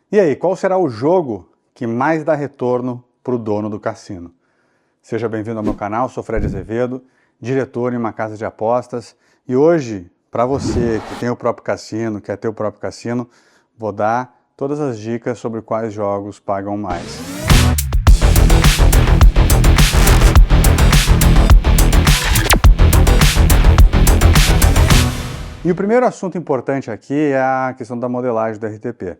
E aí, qual será o jogo que mais dá retorno para o dono do cassino? Seja bem-vindo ao meu canal, sou Fred Azevedo, diretor em uma casa de apostas, e hoje, para você que tem o próprio cassino, quer ter o próprio cassino, vou dar todas as dicas sobre quais jogos pagam mais. E o primeiro assunto importante aqui é a questão da modelagem do RTP.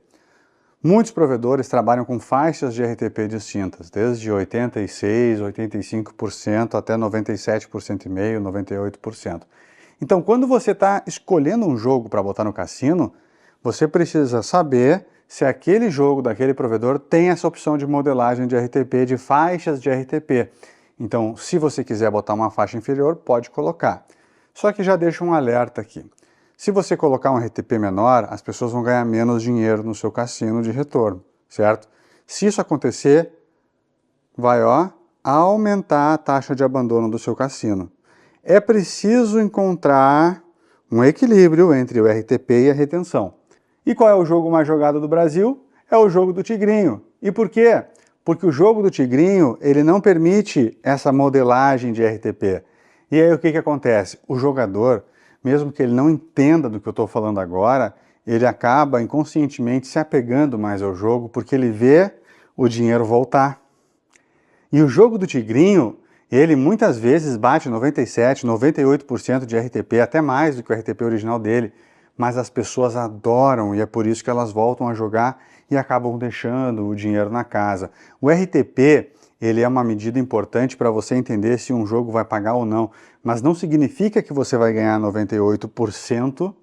Muitos provedores trabalham com faixas de RTP distintas, desde 86%, 85% até 97,5%, 98%. Então, quando você está escolhendo um jogo para botar no cassino, você precisa saber se aquele jogo daquele provedor tem essa opção de modelagem de RTP, de faixas de RTP. Então, se você quiser botar uma faixa inferior, pode colocar. Só que já deixa um alerta aqui. Se você colocar um RTP menor, as pessoas vão ganhar menos dinheiro no seu cassino de retorno, certo? Se isso acontecer, vai aumentar a taxa de abandono do seu cassino. É preciso encontrar um equilíbrio entre o RTP e a retenção. E qual é o jogo mais jogado do Brasil? É o jogo do Tigrinho. E por quê? Porque o jogo do Tigrinho, ele não permite essa modelagem de RTP. E aí o que acontece? O jogador, mesmo que ele não entenda do que eu estou falando agora, ele acaba inconscientemente se apegando mais ao jogo porque ele vê o dinheiro voltar. E o jogo do Tigrinho, ele muitas vezes bate 97%, 98% de RTP, até mais do que o RTP original dele, mas as pessoas adoram e é por isso que elas voltam a jogar e acabam deixando o dinheiro na casa. O RTP, ele é uma medida importante para você entender se um jogo vai pagar ou não, mas não significa que você vai ganhar 98%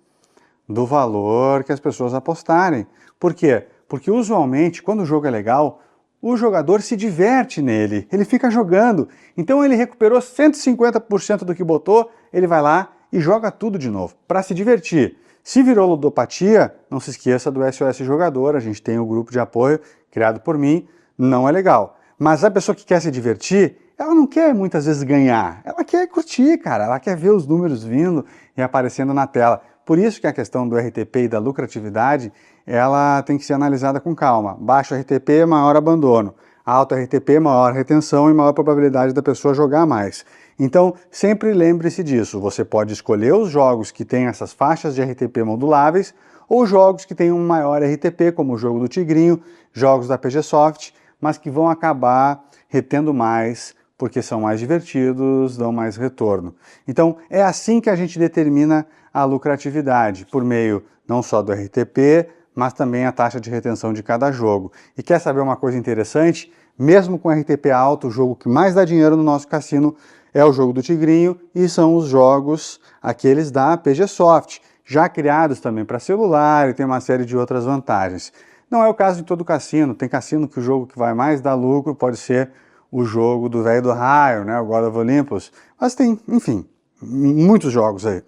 do valor que as pessoas apostarem. Por quê? Porque usualmente, quando o jogo é legal, o jogador se diverte nele, ele fica jogando. Então ele recuperou 150% do que botou, ele vai lá e joga tudo de novo, para se divertir. Se virou ludopatia, não se esqueça do SOS Jogador, a gente tem o grupo de apoio criado por mim, não é legal. Mas a pessoa que quer se divertir, ela não quer muitas vezes ganhar, ela quer curtir, cara, ela quer ver os números vindo e aparecendo na tela. Por isso que a questão do RTP e da lucratividade, ela tem que ser analisada com calma. Baixo RTP, maior abandono. Alto RTP, maior retenção e maior probabilidade da pessoa jogar mais. Então, sempre lembre-se disso. Você pode escolher os jogos que têm essas faixas de RTP moduláveis ou jogos que têm um maior RTP, como o jogo do Tigrinho, jogos da PGSoft, mas que vão acabar retendo mais, porque são mais divertidos, dão mais retorno. Então, é assim que a gente determina a lucratividade, por meio não só do RTP, mas também a taxa de retenção de cada jogo. E quer saber uma coisa interessante? Mesmo com RTP alto, o jogo que mais dá dinheiro no nosso cassino é o jogo do Tigrinho e são os jogos, aqueles da PGSoft, já criados também para celular e tem uma série de outras vantagens. Não é o caso de todo cassino, tem cassino que o jogo que vai mais dar lucro pode ser o jogo do velho do raio, né, o God of Olympus, mas tem, enfim, muitos jogos aí.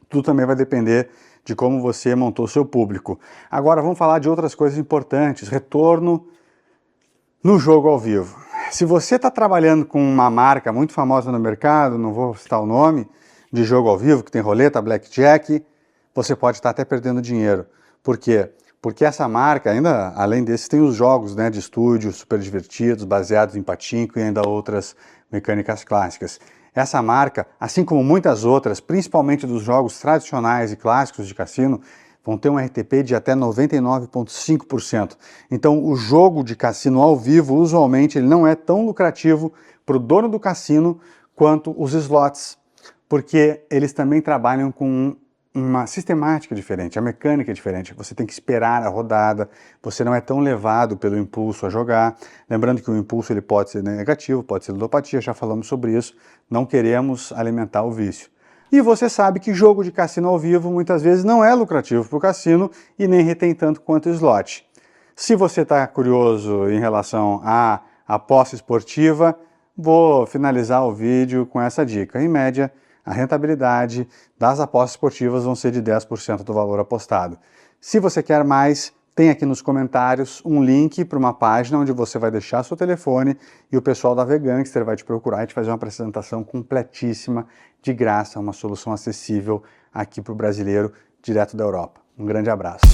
Tudo também vai depender de como você montou o seu público. Agora vamos falar de outras coisas importantes, retorno no jogo ao vivo. Se você está trabalhando com uma marca muito famosa no mercado, não vou citar o nome, de jogo ao vivo, que tem roleta, blackjack, você pode estar até perdendo dinheiro. Por quê? Porque essa marca, ainda além desses, tem os jogos, né, de estúdio super divertidos, baseados em pachinko e ainda outras mecânicas clássicas. Essa marca, assim como muitas outras, principalmente dos jogos tradicionais e clássicos de cassino, vão ter um RTP de até 99,5%. Então o jogo de cassino ao vivo, usualmente, ele não é tão lucrativo para o dono do cassino quanto os slots, porque eles também trabalham com uma sistemática diferente, a mecânica é diferente, você tem que esperar a rodada, você não é tão levado pelo impulso a jogar, lembrando que o impulso ele pode ser negativo, pode ser ludopatia, já falamos sobre isso, não queremos alimentar o vício. E você sabe que jogo de cassino ao vivo muitas vezes não é lucrativo para o cassino e nem retém tanto quanto o slot. Se você está curioso em relação à aposta esportiva, vou finalizar o vídeo com essa dica. Em média, a rentabilidade das apostas esportivas vão ser de 10% do valor apostado. Se você quer mais, tem aqui nos comentários um link para uma página onde você vai deixar seu telefone e o pessoal da Vegangster vai te procurar e te fazer uma apresentação completíssima, de graça, uma solução acessível aqui para o brasileiro direto da Europa. Um grande abraço.